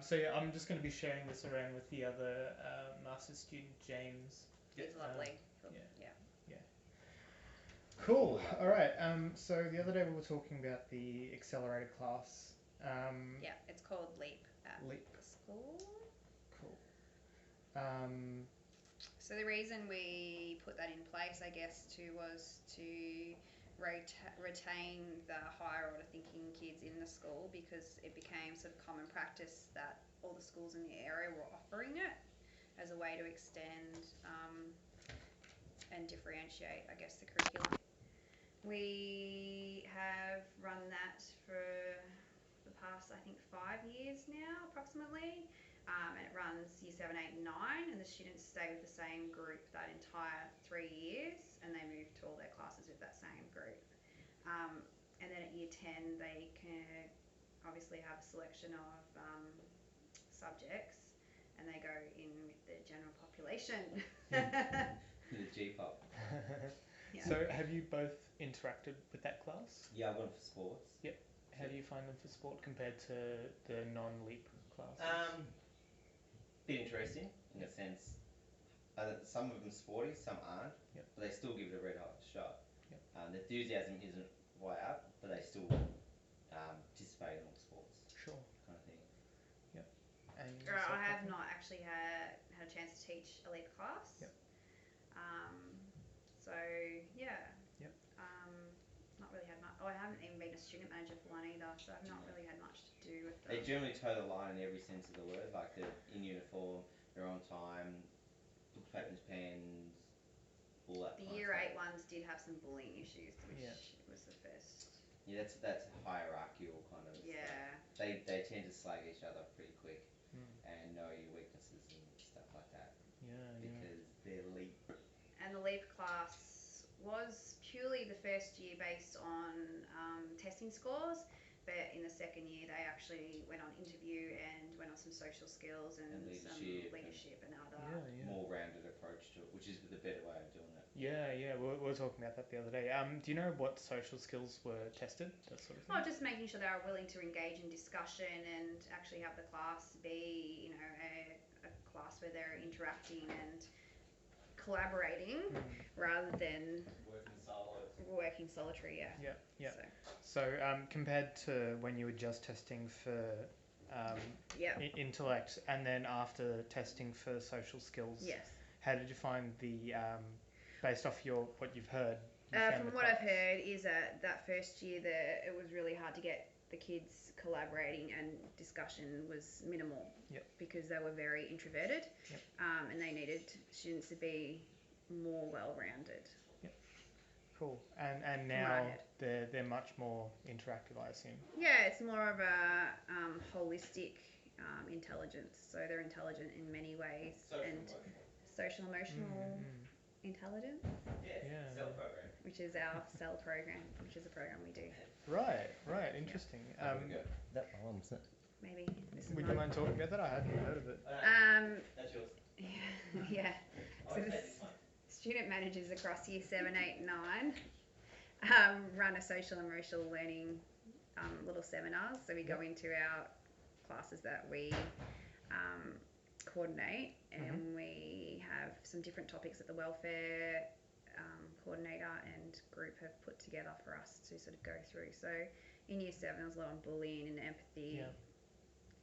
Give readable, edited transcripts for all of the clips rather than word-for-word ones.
So yeah, I'm just going to be sharing this around with the other master's student, James. It's lovely. Yeah. Cool. All right. So the other day we were talking about the accelerated class. Yeah, it's called Leap at Leap. the school. Cool. Um, So the reason we put that in place, I guess, too, was to retain the higher order thinking kids in the school, because it became sort of common practice that all the schools in the area were offering it as a way to extend and differentiate, I guess, the curriculum. We have run that for the past, I think, 5 years now, approximately. And it runs year 7, 8, and 9, and the students stay with the same group that entire 3 years, and they move to all their classes with that same group. And then at year 10, they can obviously have a selection of subjects, and they go in with the general population. The G-pop. Yeah. So have you both interacted with that class? Yeah, I've gone for sports. Yep. How do you find them for sport compared to the non-leap classes? Bit interesting in a sense. Some of them sporty, some aren't. Yep. But they still give it a red hot shot. Yep. The enthusiasm isn't way up, but they still participate in all sports. Sure. Kind of thing. Yep. And I have not actually had a chance to teach a leap class. Yep. So yeah. Yep. Not really had much. Oh, I haven't even been a student manager for one either, so I've not really had much to do with them. They generally toe the line in every sense of the word. Like they're in uniform, they're on time, book papers, pens, all that. The kind year of 8 stuff. ones did have some bullying issues, which Yeah. was the first. Yeah, that's hierarchical kind of Yeah. stuff. They tend to slag each other pretty quick and know your weaknesses and stuff like that. Yeah. Because they're leap. And the leap class was purely the first year based on testing scores, but in the second year they actually went on interview and went on some social skills and some leadership and other more rounded approach to it, which is the better way of doing it. Yeah. We were talking about that the other day. Do you know what social skills were tested? That sort of thing. Oh, just making sure they were willing to engage in discussion and actually have the class be, a class where they're interacting and collaborating rather than working solitary. Yeah. So compared to when you were just testing for intellect and then after testing for social skills, yes. How did you find the based off what you've heard? From what I've heard is that first year that it was really hard to get the kids collaborating and discussion was minimal. Yep. Because they were very introverted. Yep. And they needed students to be more well-rounded. Yep. Cool. And now they're much more interactive, I assume. Yeah, it's more of a holistic intelligence. So they're intelligent in many ways. Social emotional intelligence. Yeah. Cell program. Which is our cell program, which is a program we do. Right. Interesting. Maybe. Would you mind talking about that? I hadn't heard of it. That's yours. Yeah. So the student managers across year 7, 8, 9 run a social emotional learning little seminars. So we go into our classes that we coordinate, and we have some different topics that the welfare coordinator and group have put together for us to sort of go through. So in year 7 there was a lot on bullying and empathy. Yeah.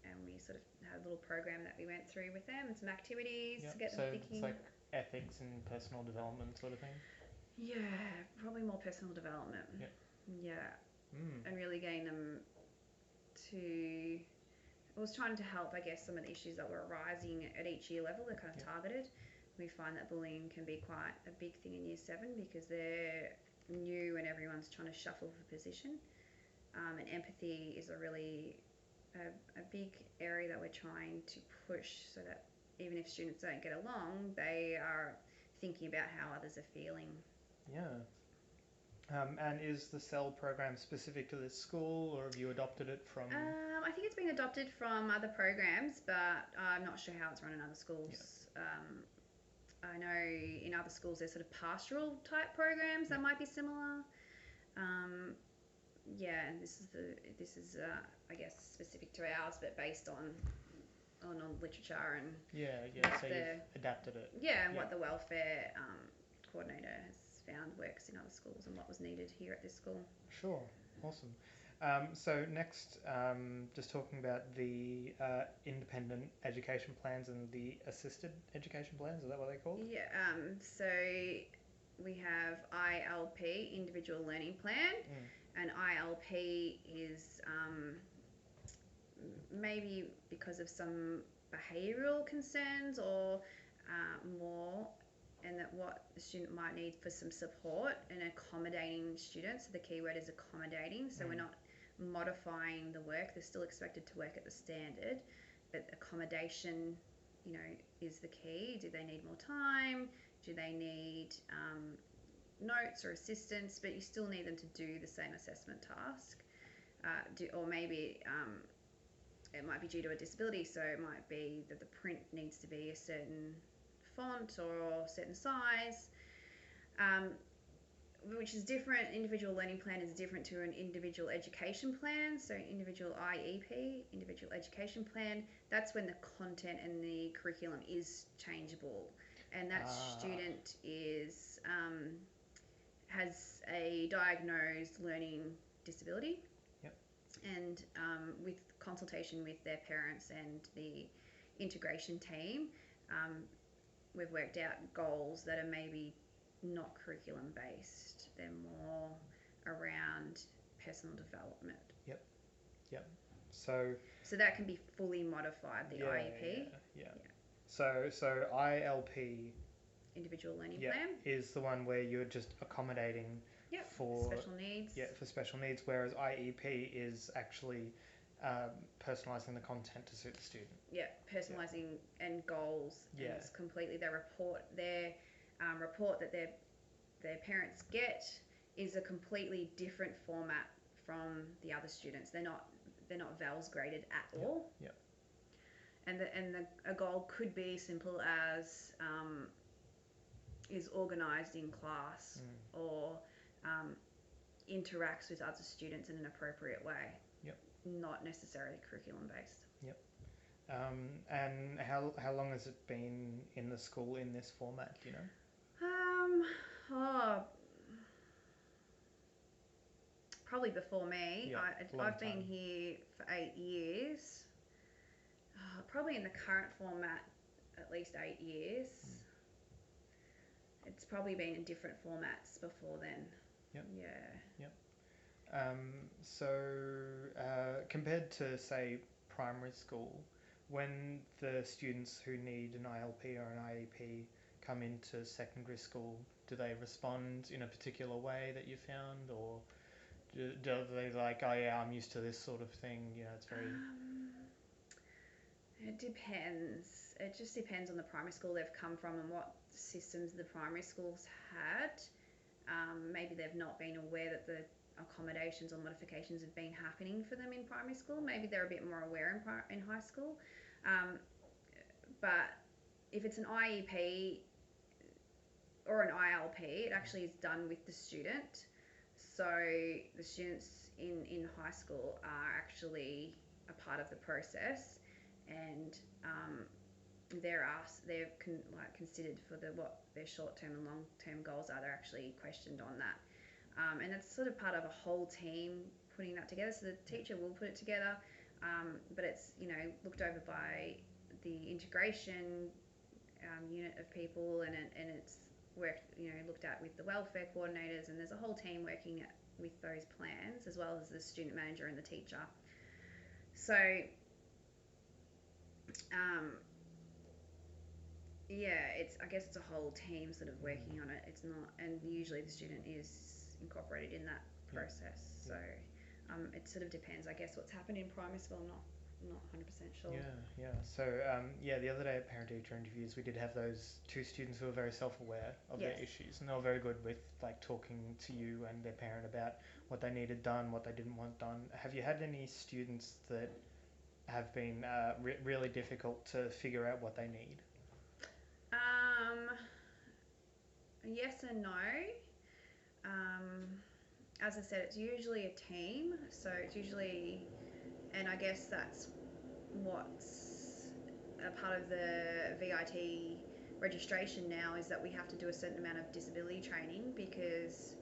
And we sort of had a little program that we went through with them and some activities to get them thinking. It's like ethics and personal development sort of thing? Yeah, probably more personal development. Yeah. And really getting them to... I was trying to help, I guess, some of the issues that were arising at each year level. They're kind of targeted. We find that bullying can be quite a big thing in year 7 because they're new and everyone's trying to shuffle for position. And empathy is a really... a big area that we're trying to push so that even if students don't get along, they are thinking about how others are feeling. Yeah. And is the CEL program specific to this school, or have you adopted it from... I think it's been adopted from other programs, but I'm not sure how it's run in other schools. I know in other schools there's sort of pastoral type programs that might be similar. And this is I guess specific to ours, but based on on literature and So you've adapted it. And what the welfare coordinator has found works in other schools and what was needed here at this school. Sure, awesome. So next, just talking about the independent education plans and the assisted education plans. Is that what they're called? Yeah. So we have ILP, Individual Learning Plan, and ILP is maybe because of some behavioural concerns or more, and that what the student might need for some support and accommodating students. So the key word is accommodating. So we're not modifying the work. They're still expected to work at the standard, but accommodation, is the key. Do they need more time? Do they need notes or assistance? But you still need them to do the same assessment task. Or maybe it might be due to a disability, so it might be that the print needs to be a certain font or a certain size, which is different. Individual learning plan is different to an individual education plan. So individual IEP, individual education plan, that's when the content and the curriculum is changeable, and that student is has a diagnosed learning disability. And with consultation with their parents and the integration team, we've worked out goals that are maybe not curriculum based. They're more around personal development. So that can be fully modified, the IEP. So ILP, individual learning plan, is the one where you're just accommodating for special needs. For special needs, whereas IEP is actually personalising the content to suit the student. Personalising and goals. And it's completely their report that their parents get is a completely different format from the other students. They're not VALS graded at all. And a goal could be simple as is organised in class or interacts with other students in an appropriate way. Not necessarily curriculum based. And how long has it been in the school in this format, do you know? Probably before me. I've been time. here for 8 years. Probably in the current format at least 8 years. It's probably been in different formats before then. So compared to, say, primary school, when the students who need an ILP or an IEP come into secondary school, do they respond in a particular way that you found, or do they like, oh yeah, I'm used to this sort of thing, it's very... It depends. It just depends on the primary school they've come from and what systems the primary schools had. Maybe they've not been aware that the accommodations or modifications have been happening for them in primary school. Maybe they're a bit more aware in high school. But if it's an IEP or an ILP, it actually is done with the student. So the students in high school are actually a part of the process, and they're considered for what their short-term and long-term goals are. They're actually questioned on that. And it's sort of part of a whole team putting that together. So the teacher will put it together, but it's looked over by the integration unit of people, and it's looked at with the welfare coordinators, and there's a whole team working with those plans, as well as the student manager and the teacher. So I guess it's a whole team sort of working on it. It's not, and usually the student is incorporated in that process. So it sort of depends, I guess, what's happened in primary school. I'm not 100% sure. So the other day at parent teacher interviews, we did have those two students who were very self-aware of their issues, and they were very good with talking to you and their parent about what they needed done, what they didn't want done. Have you had any students that have been really difficult to figure out what they need? Yes and no. As I said, it's usually a team, so it's usually, and I guess that's what's part of the VIT registration now is that we have to do a certain amount of disability training because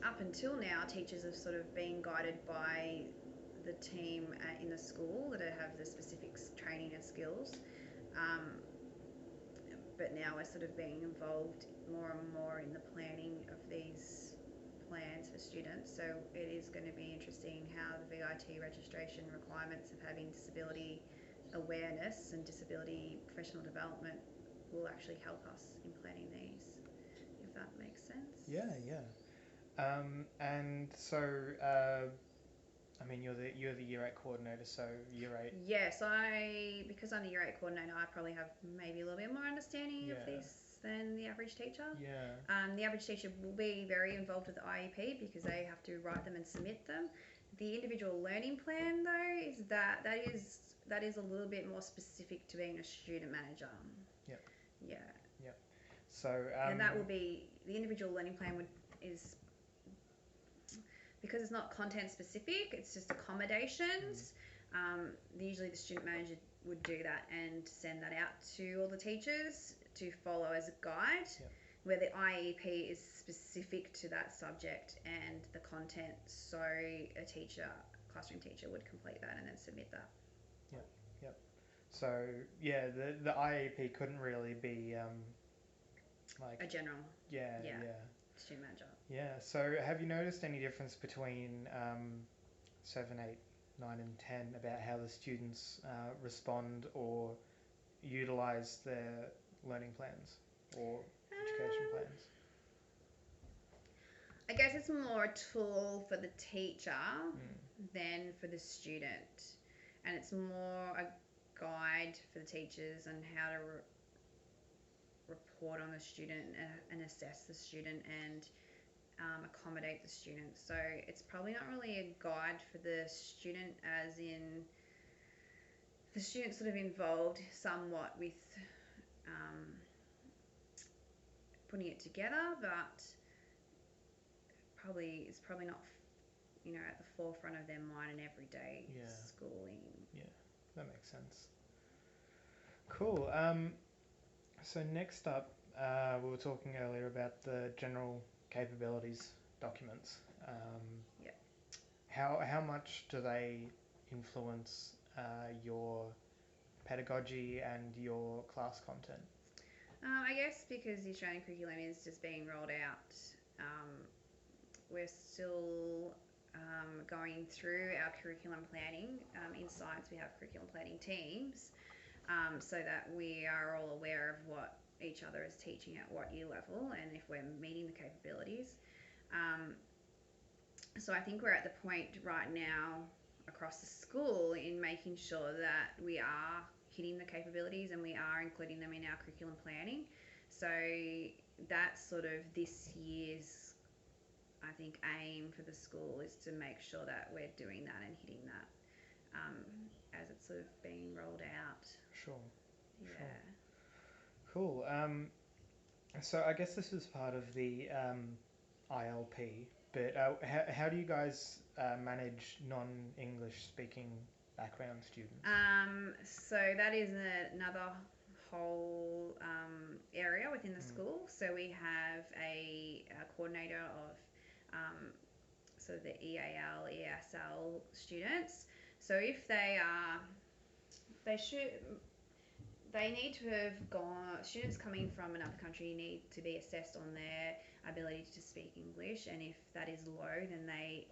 up until now, teachers have sort of been guided by the team in the school that have the specific training and skills. But now we're sort of being involved more and more in the planning of these plans for students. So it is going to be interesting how the VIT registration requirements of having disability awareness and disability professional development will actually help us in planning these, if that makes sense. Yeah. And so, I mean, you're the Year 8 coordinator, so Year 8. Yes, because I'm the Year 8 coordinator, I probably have maybe a little bit more understanding of this than the average teacher. Yeah. The average teacher will be very involved with the IEP because they have to write them and submit them. The individual learning plan, though, is that is a little bit more specific to being a student manager. Yep. Yeah. Yep. So. And that will be the individual learning plan is. Because it's not content specific, it's just accommodations. Usually the student manager would do that and send that out to all the teachers to follow as a guide, where the IEP is specific to that subject and the content, so a classroom teacher would complete that and then submit that. Yep. So yeah, the IEP couldn't really be like a general student manager. Yeah, so have you noticed any difference between 7, 8, 9 and 10 about how the students respond or utilise their learning plans or education plans? I guess it's more a tool for the teacher than for the student. And it's more a guide for the teachers on how to report on the student and assess the student and accommodate the student. So it's probably not really a guide for the student, as in the student's sort of involved somewhat with putting it together, but it's probably not at the forefront of their mind in everyday schooling. Yeah, that makes sense. Cool. So next up, we were talking earlier about the general capabilities documents. How much do they influence your pedagogy and your class content? I guess because the Australian curriculum is just being rolled out, we're still going through our curriculum planning. In science, we have curriculum planning teams, so that we are all aware of what each other is teaching at what year level and if we're meeting the capabilities. So I think we're at the point right now across the school in making sure that we are hitting the capabilities and we are including them in our curriculum planning. So that's sort of this year's, I think, aim for the school is to make sure that we're doing that and hitting that as it's sort of being rolled out. Sure. Yeah. Sure. Cool. So I guess this is part of the ILP, but how do you guys manage non-English speaking background students? So that is another whole area within the school. So we have a coordinator of sort of the EAL, ESL students. So if they need to have gone, students coming from another country need to be assessed on their ability to speak English, and if that is low, then they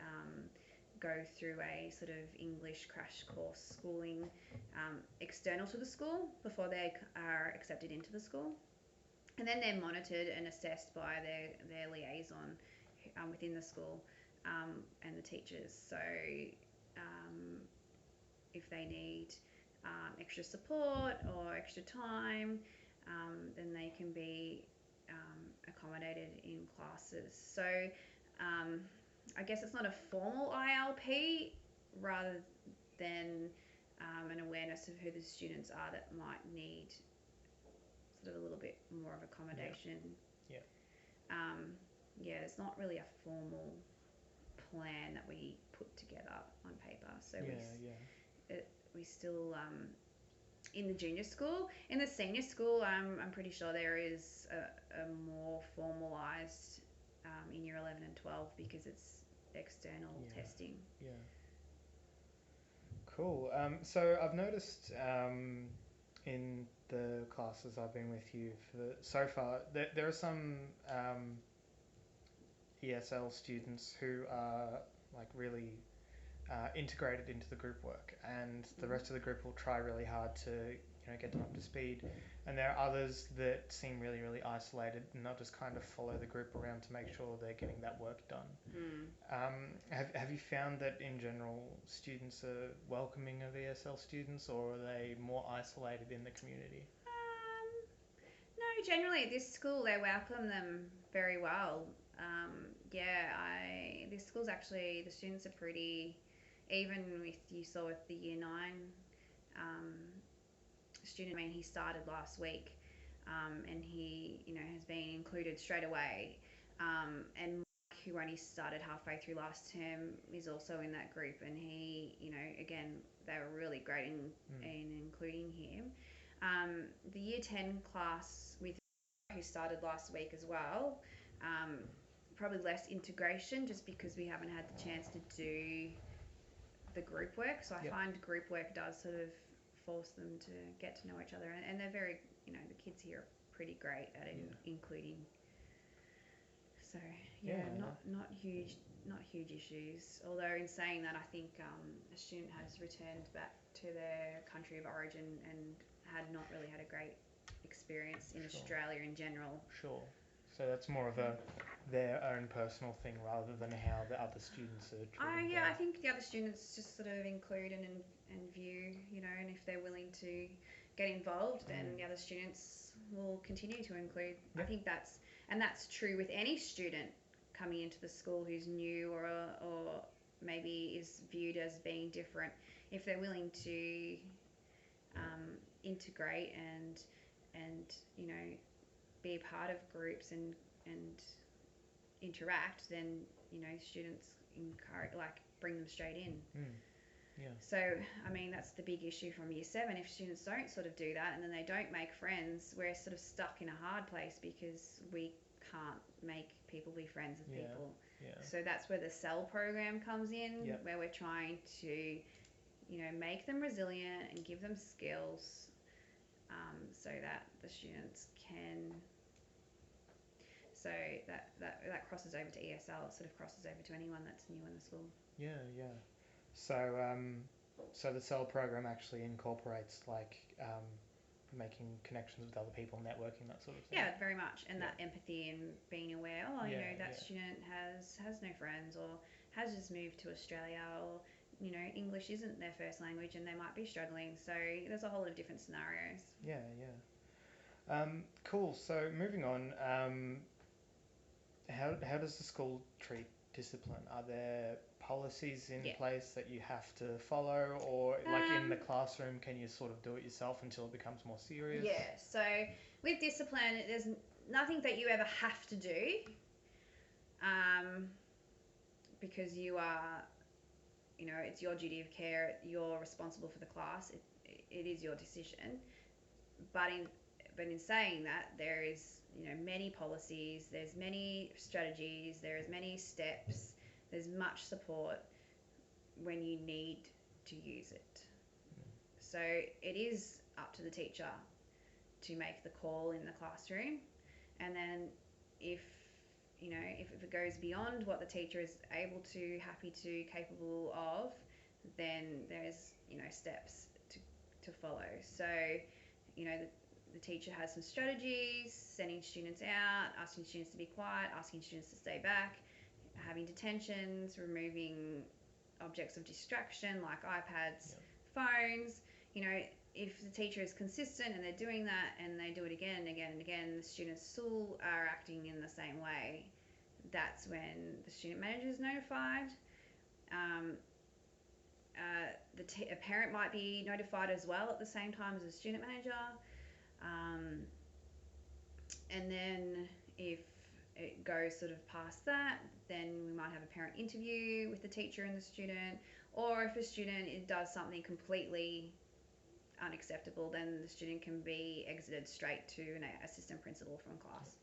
go through a sort of English crash course schooling external to the school before they are accepted into the school. And then they're monitored and assessed by their liaison within the school and the teachers. So if they need extra support or extra time, then they can be accommodated in classes. So I guess it's not a formal ILP, rather than an awareness of who the students are that might need sort of a little bit more of accommodation. Yeah. It's not really a formal plan that we put together on paper. So we still in the junior school. In the senior school, I'm pretty sure there is a more formalised in year 11 and 12 because it's external testing. Yeah. Cool. So I've noticed in the classes I've been with you for so far that there are some ESL students who are like really integrated into the group work, and the rest of the group will try really hard to get them up to speed. And there are others that seem really really isolated and they'll just kind of follow the group around to make sure they're getting that work done. Have you found that in general students are welcoming of ESL students, or are they more isolated in the community? No, generally at this school they welcome them very well. This school's actually, the students are pretty, even with, you saw with the year 9 student, I mean, he started last week and he, has been included straight away. And Mike, who only started halfway through last term, is also in that group, and he, again, they were really great in including him. The year 10 class with who started last week as well, probably less integration just because we haven't had the chance to do the group work. So I find group work does sort of force them to get to know each other, and they're very, the kids here are pretty great at including. So not huge issues. Although in saying that, I think a student has returned back to their country of origin and had not really had a great experience in Australia in general. Sure. So that's more of their own personal thing rather than how the other students are treated. I think the other students just sort of include and view, and if they're willing to get involved, then the other students will continue to include. I think that's true with any student coming into the school who's new or maybe is viewed as being different. If they're willing to integrate and be a part of groups and interact, then students bring them straight in. So I mean, that's the big issue from year 7. If students don't sort of do that and then they don't make friends, we're sort of stuck in a hard place because we can't make people be friends with people. So that's where the CEL program comes in, where we're trying to make them resilient and give them skills so that the students can. So that crosses over to ESL. It sort of crosses over to anyone that's new in the school. So the CEL program actually incorporates making connections with other people, networking, that sort of thing. Yeah, very much. And that empathy and being aware, that student has no friends or has just moved to Australia, or English isn't their first language and they might be struggling. So there's a whole lot of different scenarios. Cool. So moving on, how does the school treat discipline? Are there policies in place that you have to follow, or in the classroom, can you sort of do it yourself until it becomes more serious? Yeah. So with discipline, there's nothing that you ever have to do, because you are, it's your duty of care. You're responsible for the class. It is your decision. But in saying that, there is many policies, there's many strategies, there's many steps, there's much support when you need to use it. So it is up to the teacher to make the call in the classroom, and then if it goes beyond what the teacher is able to, happy to, capable of, then there's steps to follow. So the teacher has some strategies: sending students out, asking students to be quiet, asking students to stay back, having detentions, removing objects of distraction like iPads, phones. If the teacher is consistent and they're doing that and they do it again and again and again, the students still are acting in the same way, that's when the student manager is notified. A parent might be notified as well at the same time as the student manager. And then if it goes sort of past that, then we might have a parent interview with the teacher and the student. Or if a student does something completely unacceptable, then the student can be exited straight to an assistant principal from class.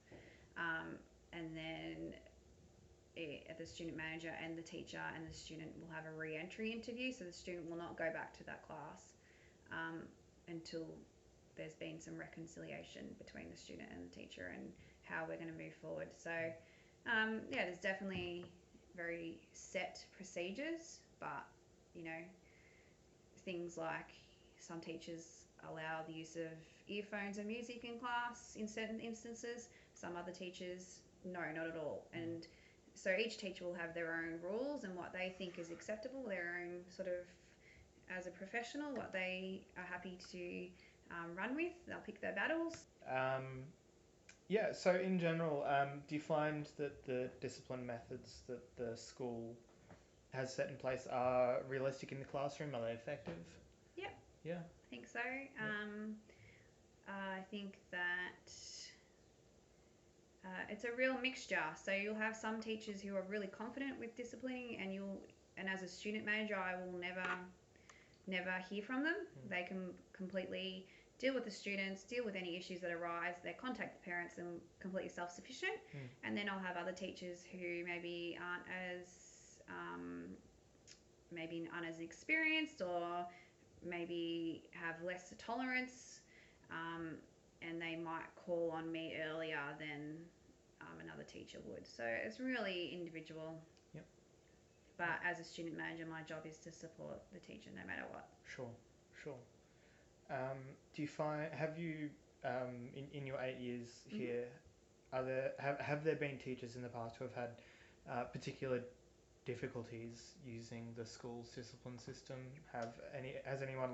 And then the student manager and the teacher and the student will have a re-entry interview, so the student will not go back to that class until there's been some reconciliation between the student and the teacher and how we're going to move forward. So there's definitely very set procedures, but things like some teachers allow the use of earphones and music in class in certain instances. Some other teachers, no, not at all. And so each teacher will have their own rules and what they think is acceptable, their own sort of, as a professional, what they are happy to run with. They'll pick their battles. So in general, do you find that the discipline methods that the school has set in place are realistic in the classroom? Are they effective? Yep. Yeah. I think so. I think that it's a real mixture. So you'll have some teachers who are really confident with disciplining, and as a student manager, I will never hear from them. They can completely deal with the students, deal with any issues that arise. They contact the parents and completely self-sufficient. And then I'll have other teachers who maybe aren't as experienced, or maybe have less tolerance, and they might call on me earlier than another teacher would. So it's really individual. Yep. But as a student manager, my job is to support the teacher no matter what. Sure. Do you find, have you, in your 8 years here, have there been teachers in the past who have had particular difficulties using the school's discipline system? Has anyone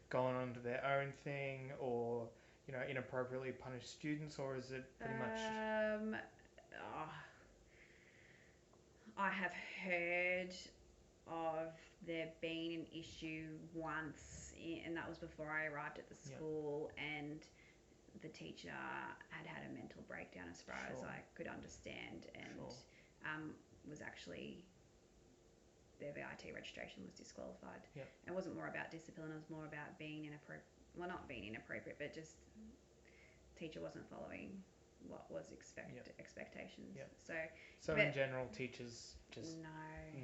gone on to their own thing, or inappropriately punished students, or is it pretty much? I have heard of there being an issue once, and that was before I arrived at the school, and the teacher had a mental breakdown, as far as I could understand, and was actually, their VIT registration was disqualified. Yep. It wasn't more about discipline, it was more about being not being inappropriate, but just teacher wasn't following what was expectations. Yep. So in general, teachers just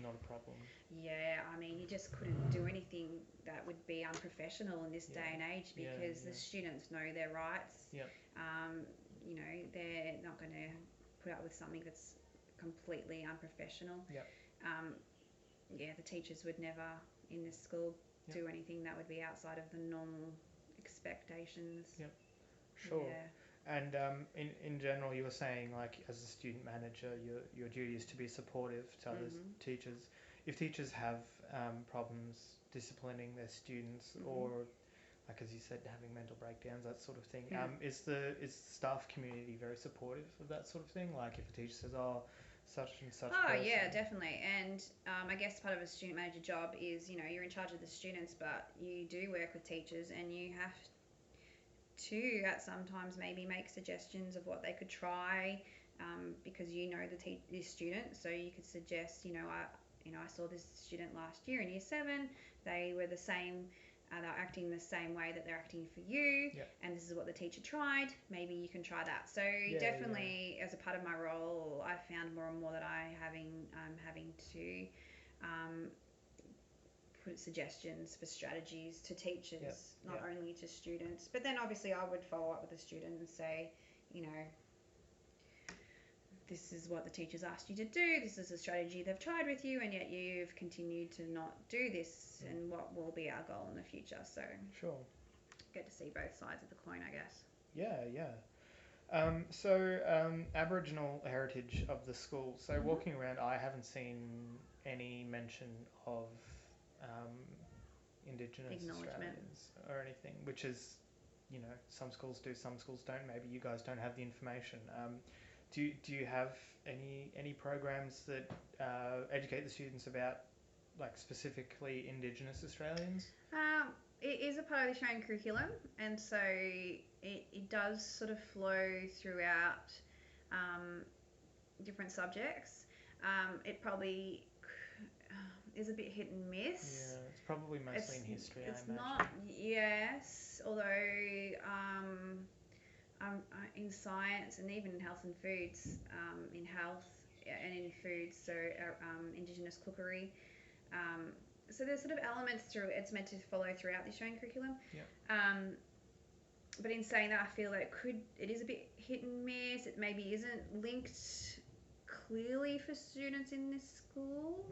not a problem. Yeah, I mean, you just couldn't do anything that would be unprofessional in this day and age, because the students know their rights. Yep. They're not going to put up with something that's completely unprofessional. Yep. The teachers would never in this school do anything that would be outside of the normal expectations. Yep. Sure. Yeah. And in general, you were saying, as a student manager, your duty is to be supportive to other teachers. If teachers have problems disciplining their students, or as you said, having mental breakdowns, that sort of thing, is the staff community very supportive of that sort of thing? If a teacher says, such and such person. Yeah, definitely. And I guess part of a student manager job is, you're in charge of the students, but you do work with teachers, and you have to at sometimes maybe make suggestions of what they could try, because the student. So you could suggest, I saw this student last year in year 7. They were the same. They're acting the same way that they're acting for you, and this is what the teacher tried. Maybe you can try that. So definitely, as a part of my role, I found more and more that I'm having to put suggestions for strategies to teachers, not only to students. But then obviously I would follow up with the student and say, this is what the teachers asked you to do, this is a strategy they've tried with you, and yet you've continued to not do this, and what will be our goal in the future. So get to see both sides of the coin, I guess. Aboriginal heritage of the school. So walking around, I haven't seen any mention of Indigenous Australians or anything, which is, some schools do, some schools don't. Maybe you guys don't have the information. Do you have any programs that educate the students about, specifically Indigenous Australians? It is a part of the Australian curriculum, and so it does sort of flow throughout different subjects. It probably is a bit hit and miss. Yeah, it's probably mostly in history, It's I imagine. not, yes. although in science and even in health and foods, in health and in foods, so Indigenous cookery. So there's sort of elements through it's meant to follow throughout the Australian curriculum. But in saying that, I feel like it is a bit hit and miss. It maybe isn't linked clearly for students in this school.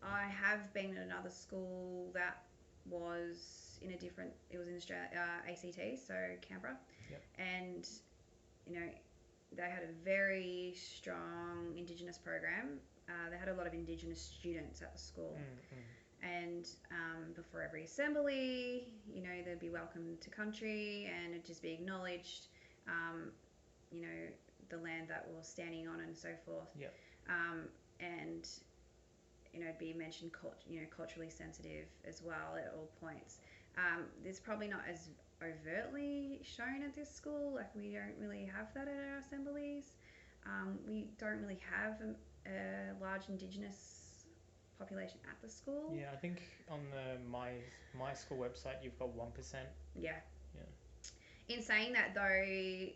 I have been at another school that was in a different. It was in Australia, ACT, so Canberra, and they had a very strong Indigenous program. They had a lot of Indigenous students at the school. And before every assembly, they'd be welcomed to country and it'd just be acknowledged, the land that we're standing on and so forth. And it'd be mentioned, culturally sensitive as well at all points. There's probably not as overtly shown at this school. Like, we don't really have that at our assemblies. We don't really have a large Indigenous population at the school. Yeah, I think on the my school website you've got 1%. Yeah. In saying that though,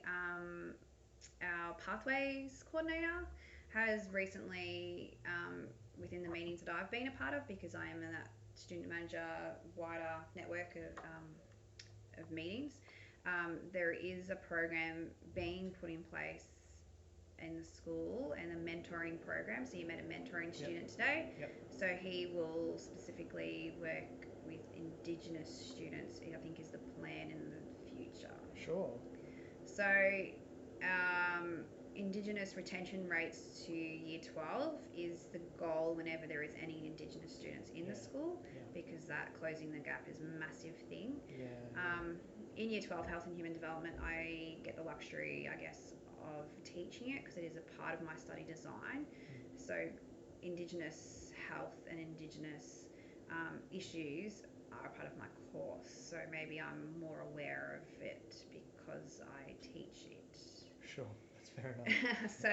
our pathways coordinator has recently, within the meetings that I've been a part of, because I am in that student manager wider network of meetings, there is a program being put in place in the school, and a mentoring program. So you met a mentoring student today. So he will specifically work with Indigenous students, I think is the plan in the future. Sure. So Indigenous retention rates to year 12 is the goal whenever there is any Indigenous students in the school, because that closing the gap is a massive thing. In year 12 health and human development, I get the luxury, I guess, of teaching it because it is a part of my study design. So Indigenous health and Indigenous issues are a part of my course, so maybe I'm more aware of it because I teach it. Sure, that's fair enough. So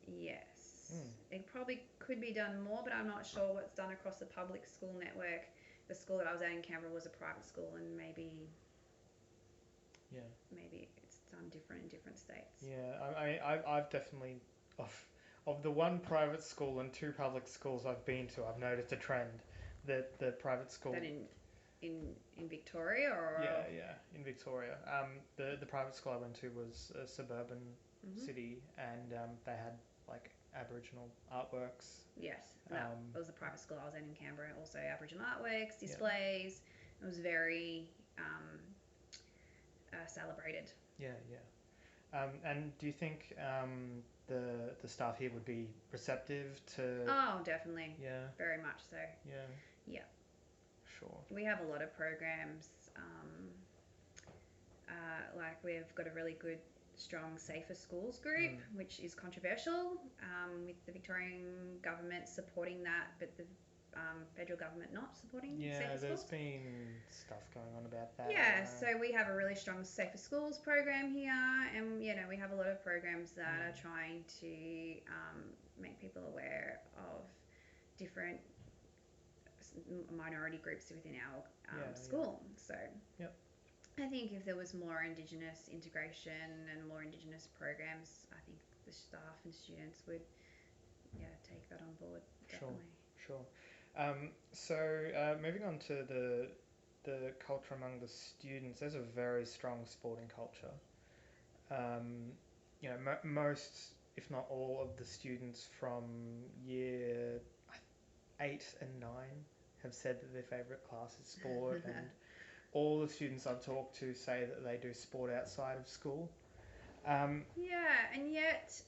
yes, it probably could be done more, but I'm not sure what's done across the public school network. The school that I was at in Canberra was a private school, and maybe it's done different in different states. I've definitely, of the one private school and 2 public schools I've been to, I've noticed a trend that the private school... That in Victoria, or... Yeah, in Victoria. The private school I went to was a suburban city, and they had like Aboriginal artworks. Yes, that was the private school I was in Canberra. Also Aboriginal artworks, displays. It was very celebrated. And do you think the staff here would be receptive to... Oh, definitely. Very much so. Yeah. Sure. We have a lot of programs. Like, we've got a really good, strong Safer Schools group, which is controversial, with the Victorian government supporting that, but the federal government not supporting Safer Schools. Yeah, there's been stuff going on about that. Yeah, so we have a really strong Safer Schools program here, and we have a lot of programs that are trying to make people aware of different minority groups within our school. So I think if there was more Indigenous integration and more Indigenous programs, I think the staff and students would take that on board, definitely. Sure. So moving on to the culture among the students, there's a very strong sporting culture. Most, if not all, of the students from year 8 and 9 have said that their favourite class is sport, and all the students I've talked to say that they do sport outside of school. And yet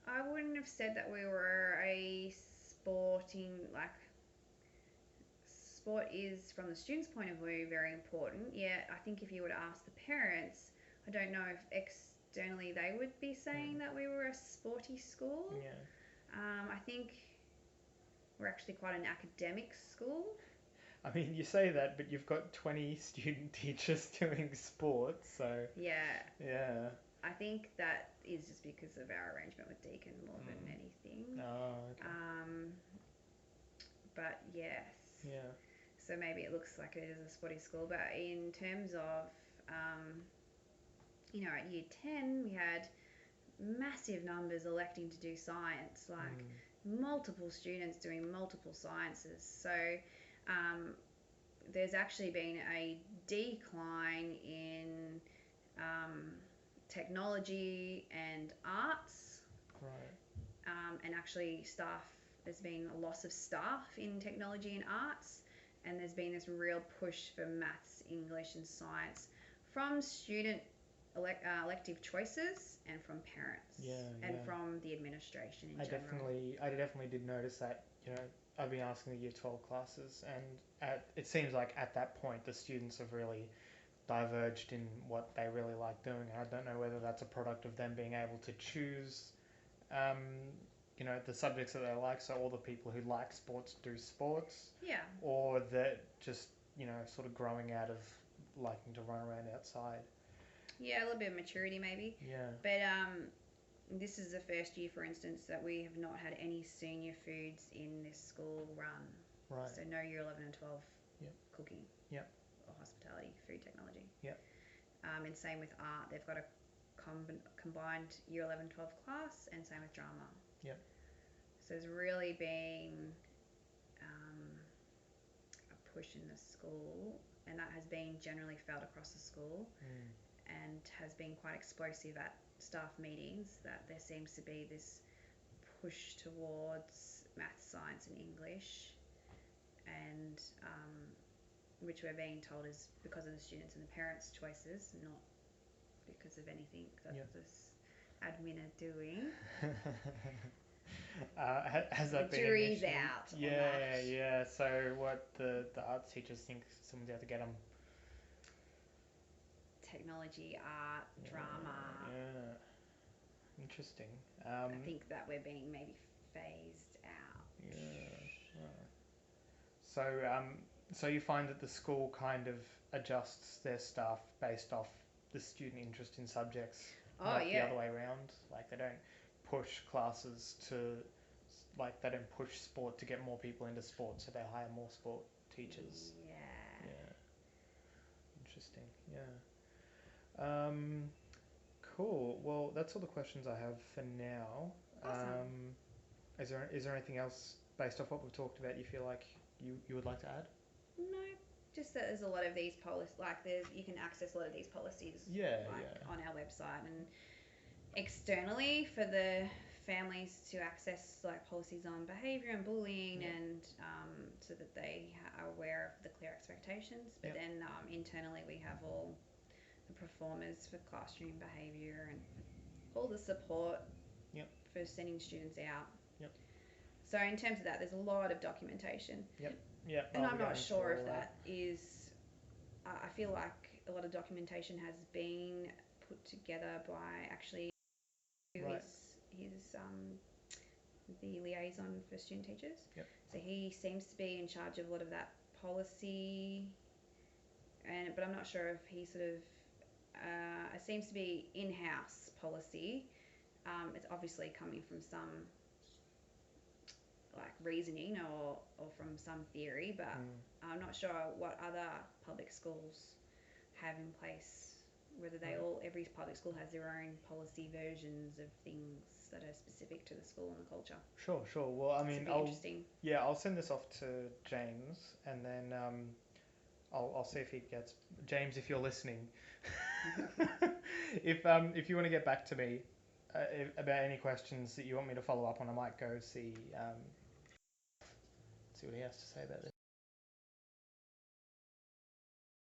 I wouldn't have said that we were a sporting, like, sport is, from the students' point of view, very important. Yet I think if you were to ask the parents, I don't know if externally they would be saying that we were a sporty school. I think we're actually quite an academic school. I mean, you say that, but you've got 20 student teachers doing sports, so... Yeah. I think that is just because of our arrangement with Deakin more than anything. Oh, okay. but yes. Yeah. So maybe it looks like it is a sporty school, but in terms of, at year 10, we had massive numbers electing to do science, like multiple students doing multiple sciences. So there's actually been a decline in technology and arts. Right. And actually there's been a loss of staff in technology and arts, and there's been this real push for maths, English and science from student elective choices and from parents and from the administration in general. I definitely did notice that. I've been asking the year 12 classes, and it seems like at that point the students have really diverged in what they really like doing. I don't know whether that's a product of them being able to choose, um, the subjects that they like. So all the people who like sports do sports. Yeah. Or that just, sort of growing out of liking to run around outside. Yeah, a little bit of maturity maybe. Yeah. But this is the first year, for instance, that we have not had any senior foods in this school run. Right. So no year 11 and 12 cooking. Yep. Or hospitality, food technology. Yep. And same with art. They've got a combined year 11, 12 class, and same with drama. Yep. So there's really been a push in the school, and that has been generally felt across the school and has been quite explosive at staff meetings, that there seems to be this push towards maths, science and English, and which we're being told is because of the students and the parents' choices, not because of anything that this admin are doing. Has that the been jury's an issue? out. Yeah. So what the arts teachers think someone's out to get them? Technology, art, drama. Yeah. Interesting. I think that we're being maybe phased out. Yeah. So you find that the school kind of adjusts their staff based off the student interest in subjects, not the other way around. Like they don't push classes to, like they don't push sport to get more people into sport, so they hire more sport teachers. Yeah. Interesting. Yeah. Cool. Well, that's all the questions I have for now. Awesome. Is there anything else based off what we've talked about you feel like you would like to add? No, just that there's a lot of these policies. Like you can access a lot of these policies. On our website and externally for the families to access like policies on behaviour and bullying and so that they are aware of the clear expectations. But then internally we have all the performers for classroom behaviour and all the support for sending students out. So in terms of that, there's a lot of documentation. And I'm not sure if that is. I feel like a lot of documentation has been put together by actually he's the liaison for student teachers. So he seems to be in charge of a lot of that policy, but I'm not sure if he sort of it seems to be in-house policy. It's obviously coming from some like reasoning or from some theory, but I'm not sure what other public schools have in place, whether every public school has their own policy versions of things that are specific to the school and the culture. Sure. Well, I mean, I'll send this off to James, and then I'll see if he gets James, if you're listening. If you want to get back to me about any questions that you want me to follow up on, I might go see what he has to say about this.